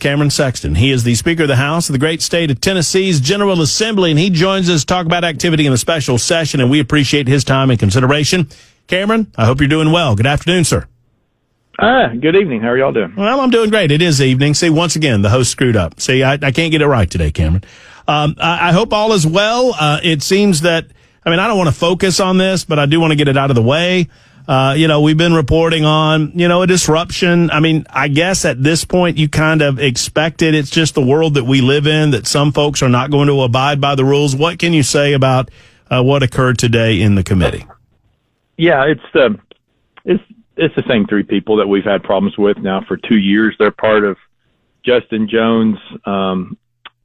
Cameron Sexton. He is the Speaker of the House of the great state of Tennessee's General Assembly, and he joins us to talk about activity in the special session, and we appreciate his time and consideration. Cameron, I hope you're doing well. Good afternoon, sir. Good evening. How are y'all doing? Well, I'm doing great. It is evening. See, once again, the host screwed up. See, I can't get it right today, Cameron. I hope all is well. It seems that, I don't want to focus on this, but I do want to get it out of the way. We've been reporting on, a disruption. I guess at this point you kind of expect it. It's just the world that we live in, that some folks are not going to abide by the rules. What can you say about what occurred today in the committee? Yeah, it's the same three people that we've had problems with now for 2 years. They're part of Justin Jones'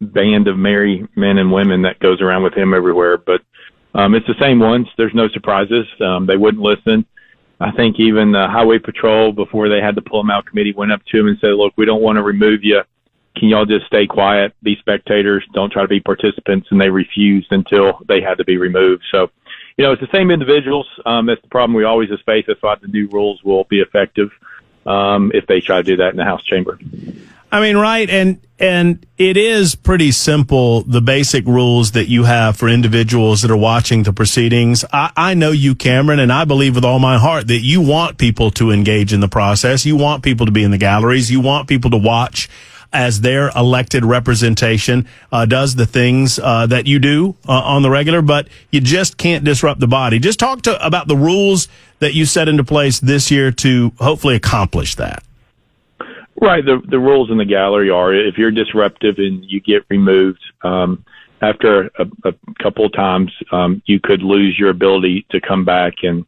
band of merry men and women that goes around with him everywhere. But it's the same ones. There's no surprises. They wouldn't listen. I think even the Highway Patrol, before they had the pull them out committee, went up to him and said, look, we don't want to remove you. Can y'all just stay quiet, be spectators, don't try to be participants? And they refused until they had to be removed. So, it's the same individuals. That's the problem we always have faced. That's why the new rules will be effective if they try to do that in the House chamber. Right. And it is pretty simple, the basic rules that you have for individuals that are watching the proceedings. I know you, Cameron, and I believe with all my heart that you want people to engage in the process. You want people to be in the galleries. You want people to watch as their elected representation does the things that you do on the regular, but you just can't disrupt the body. Just talk about the rules that you set into place this year to hopefully accomplish that. Right. The rules in the gallery are, if you're disruptive and you get removed after a couple of times, you could lose your ability to come back and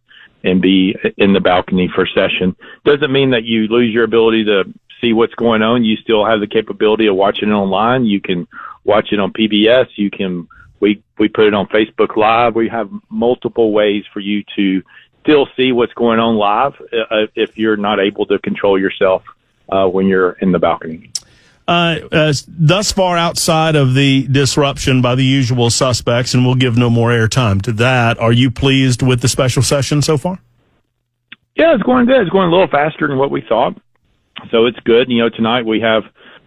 be in the balcony for session. Doesn't mean that you lose your ability to see what's going on. You still have the capability of watching it online. You can watch it on PBS. We put it on Facebook Live. We have multiple ways for you to still see what's going on live if you're not able to control yourself when you're in the balcony. Thus far, outside of the disruption by the usual suspects, and we'll give no more airtime to that, are you pleased with the special session so far? Yeah, it's going good. It's going a little faster than what we thought. So it's good. Tonight we have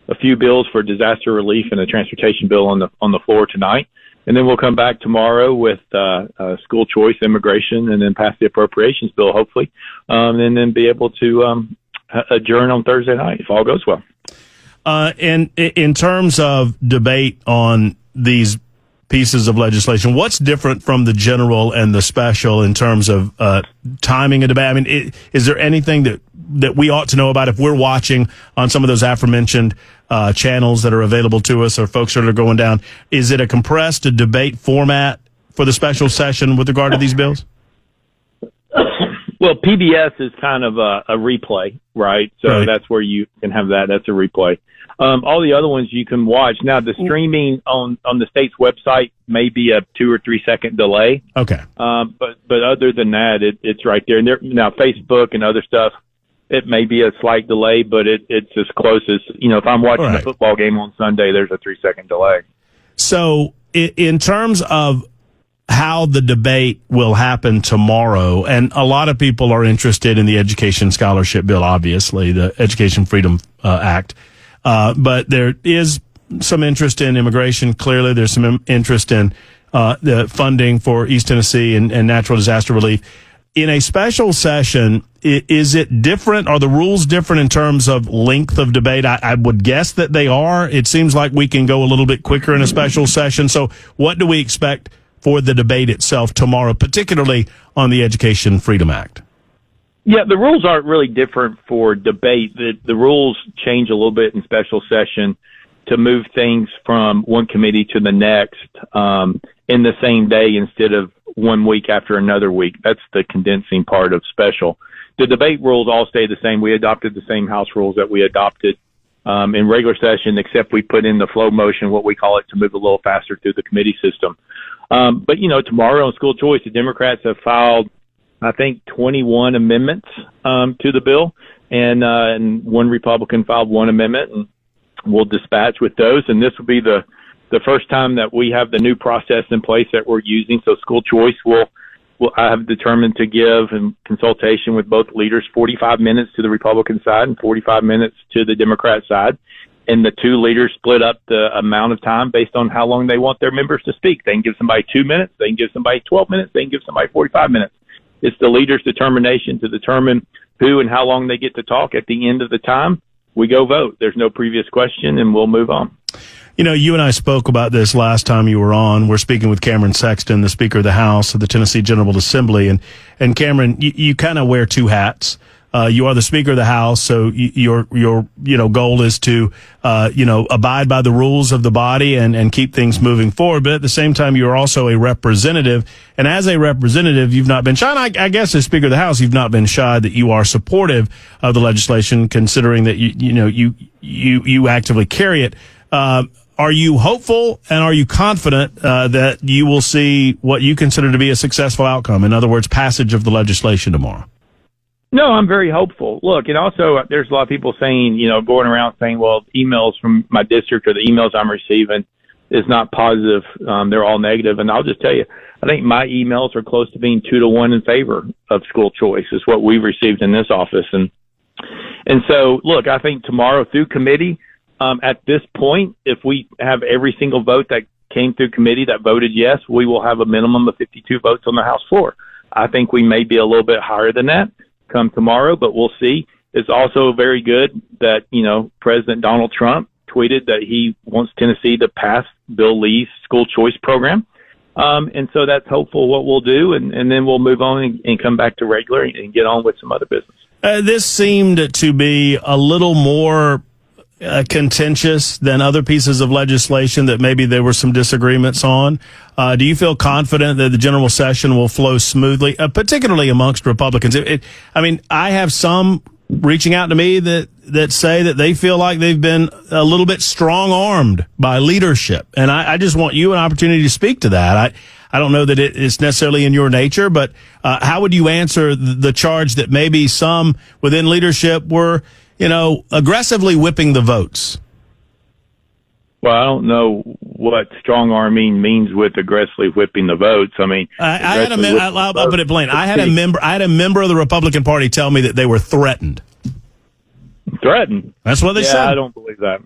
a few bills for disaster relief and a transportation bill on the floor tonight. And then we'll come back tomorrow with school choice, immigration, and then pass the appropriations bill, hopefully, and then be able to adjourn on Thursday night if all goes well. And in terms of debate on these pieces of legislation, what's different from the general and the special in terms of timing a debate? Is there anything that we ought to know about if we're watching on some of those aforementioned channels that are available to us, or folks that are going down? Is it a compressed debate format for the special session with regard to these bills? Well, PBS is kind of a replay, right? So Right. That's where you can have that. That's a replay. All the other ones you can watch. Now, the streaming on the state's website may be a 2 or 3 second delay. Okay. But other than that, it's right there. And now Facebook and other stuff, it may be a slight delay, but it's as close as, if I'm watching a football game on Sunday, there's a 3 second delay. So in terms of how the debate will happen tomorrow, and a lot of people are interested in the Education Scholarship Bill, obviously, the Education Freedom Act. But there is some interest in immigration. Clearly, there's some interest in the funding for East Tennessee and natural disaster relief. In a special session, is it different? Are the rules different in terms of length of debate? I would guess that they are. It seems like we can go a little bit quicker in a special session. So what do we expect for the debate itself tomorrow, particularly on the Education Freedom Act? Yeah, the rules aren't really different for debate. The rules change a little bit in special session to move things from one committee to the next in the same day instead of 1 week after another week. That's the condensing part of special. The debate rules all stay the same. We adopted the same House rules that we adopted in regular session, except we put in the flow motion, what we call it, to move a little faster through the committee system. But tomorrow on school choice, the Democrats have filed, I think, 21 amendments to the bill, and one Republican filed one amendment, and we'll dispatch with those. And this will be the first time that we have the new process in place that we're using. So school choice I have determined to give, in consultation with both leaders, 45 minutes to the Republican side and 45 minutes to the Democrat side. and the two leaders split up the amount of time based on how long they want their members to speak. They can give somebody 2 minutes. They can give somebody 12 minutes. They can give somebody 45 minutes. It's the leader's determination to determine who and how long they get to talk. At the end of the time, we go vote. There's no previous question, and we'll move on. You know, you and I spoke about this last time you were on. We're speaking with Cameron Sexton, the Speaker of the House of the Tennessee General Assembly. And Cameron, you kind of wear two hats. You are the Speaker of the House, so your goal is to abide by the rules of the body and keep things moving forward. But at the same time, you are also a representative, and as a representative, you've not been shy. And I guess as Speaker of the House, you've not been shy that you are supportive of the legislation, considering that you actively carry it. Are you hopeful and are you confident that you will see what you consider to be a successful outcome? In other words, passage of the legislation tomorrow? No, I'm very hopeful. Look, and also there's a lot of people saying, going around saying, well, emails from my district or the emails I'm receiving is not positive. They're all negative. And I'll just tell you, I think my emails are close to being 2-1 in favor of school choice is what we've received in this office. And so, look, I think tomorrow through committee, at this point, if we have every single vote that came through committee that voted yes, we will have a minimum of 52 votes on the House floor. I think we may be a little bit higher than that come tomorrow, but we'll see. It's also very good that, President Donald Trump tweeted that he wants Tennessee to pass Bill Lee's school choice program. And so that's hopeful what we'll do, and then we'll move on and come back to regular and get on with some other business. This seemed to be a little more contentious than other pieces of legislation that maybe there were some disagreements on. Do you feel confident that the general session will flow smoothly, particularly amongst Republicans? I have some reaching out to me that say that they feel like they've been a little bit strong-armed by leadership. And I just want you an opportunity to speak to that. I don't know that it's necessarily in your nature, but how would you answer the charge that maybe some within leadership were aggressively whipping the votes? Well, I don't know what strong arming means with aggressively whipping the votes. I'll put it plain. I had a member of the Republican Party tell me that they were threatened. Threatened? That's what they said. I don't believe that.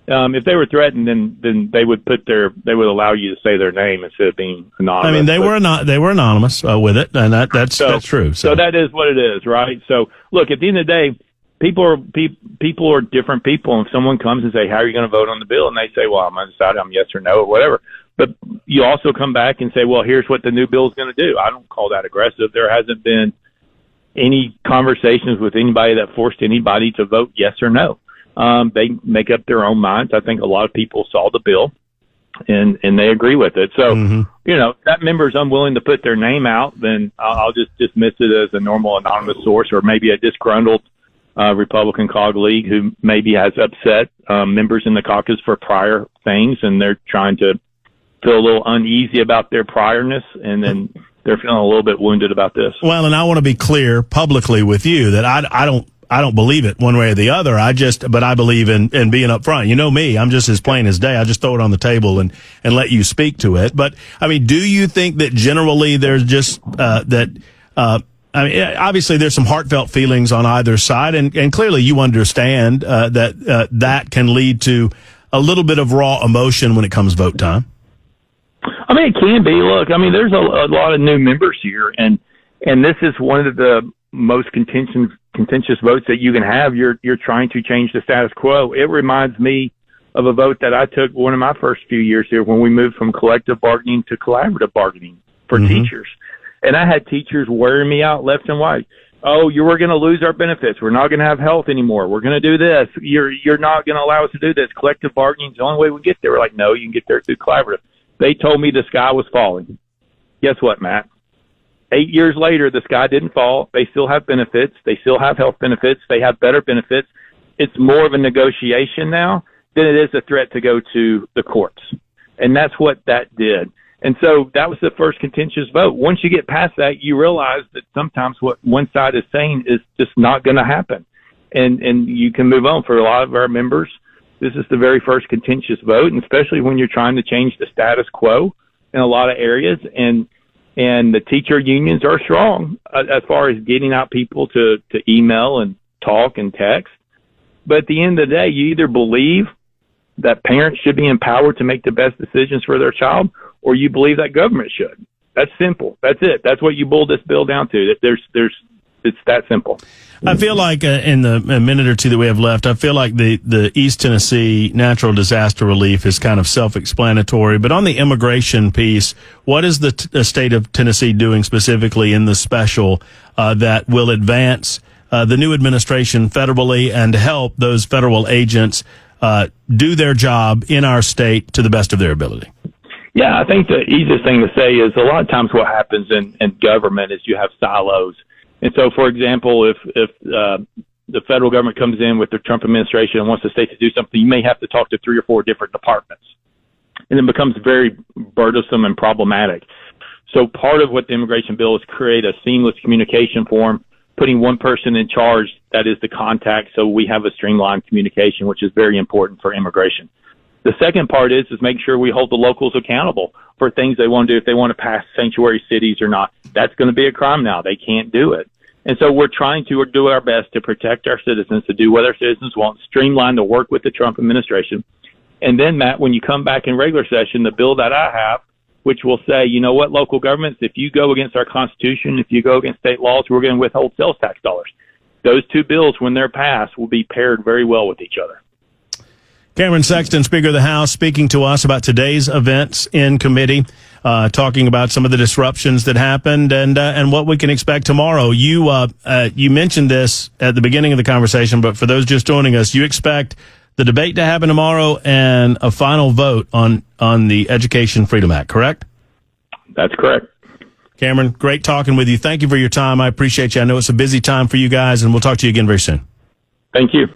If they were threatened, then they would they would allow you to say their name instead of being anonymous. They were anonymous with it, and that's true. So that is what it is, right? So look, at the end of the day, people are different people. And if someone comes and say, how are you going to vote on the bill? And they say, well, I'm going to decide I'm yes or no or whatever. But you also come back and say, well, here's what the new bill is going to do. I don't call that aggressive. There hasn't been any conversations with anybody that forced anybody to vote yes or no. They make up their own minds. I think a lot of people saw the bill and they agree with it. So, if that member is unwilling to put their name out, then I'll just dismiss it as a normal anonymous source or maybe a disgruntled Republican colleague who maybe has upset members in the caucus for prior things, and they're trying to feel a little uneasy about their priorness, and then they're feeling a little bit wounded about this. Well, and I want to be clear publicly with you that I don't believe it one way or the other. But I believe in being upfront. You know me, I'm just as plain as day. I just throw it on the table and let you speak to it. But do you think that generally there's just obviously there's some heartfelt feelings on either side, and clearly you understand that can lead to a little bit of raw emotion when it comes vote time? It can be. Look, there's a lot of new members here, and this is one of the most contentious votes that you can have. You're trying to change the status quo. It reminds me of a vote that I took one of my first few years here when we moved from collective bargaining to collaborative bargaining for teachers. And I had teachers wearing me out left and right. Oh, we're going to lose our benefits. We're not going to have health anymore. We're going to do this. You're not going to allow us to do this. Collective bargaining is the only way we get there. We're like, no, you can get there through collaborative. They told me the sky was falling. Guess what, Matt? 8 years later, the sky didn't fall. They still have benefits. They still have health benefits. They have better benefits. It's more of a negotiation now than it is a threat to go to the courts. And that's what that did. And so that was the first contentious vote. Once you get past that, you realize that sometimes what one side is saying is just not going to happen. And you can move on. For a lot of our members, this is the very first contentious vote, and especially when you're trying to change the status quo in a lot of areas. And the teacher unions are strong as far as getting out people to email and talk and text. But at the end of the day, you either believe that parents should be empowered to make the best decisions for their child, or you believe that government should. That's simple. That's it. That's what you boil this bill down to. It's that simple. I feel like in the minute or two that we have left, I feel like the East Tennessee natural disaster relief is kind of self-explanatory. But on the immigration piece, what is the state of Tennessee doing specifically in the special that will advance the new administration federally and help those federal agents do their job in our state to the best of their ability? Yeah, I think the easiest thing to say is a lot of times what happens in government is you have silos. And so, for example, if the federal government comes in with the Trump administration and wants the state to do something, you may have to talk to 3 or 4 different departments. And it becomes very burdensome and problematic. So part of what the immigration bill is create a seamless communication form, putting one person in charge that is the contact, so we have a streamlined communication, which is very important for immigration. The second part is make sure we hold the locals accountable for things they want to do. If they want to pass sanctuary cities or not, that's going to be a crime now. They can't do it. And so we're trying to do our best to protect our citizens, to do what our citizens want, streamline the work with the Trump administration. And then, Matt, when you come back in regular session, the bill that I have, which will say, you know what, local governments, if you go against our Constitution, if you go against state laws, we're going to withhold sales tax dollars. Those two bills, when they're passed, will be paired very well with each other. Cameron Sexton, Speaker of the House, speaking to us about today's events in committee, talking about some of the disruptions that happened and what we can expect tomorrow. You mentioned this at the beginning of the conversation, but for those just joining us, you expect the debate to happen tomorrow and a final vote on the Education Freedom Act, correct? That's correct. Cameron, great talking with you. Thank you for your time. I appreciate you. I know it's a busy time for you guys, and we'll talk to you again very soon. Thank you.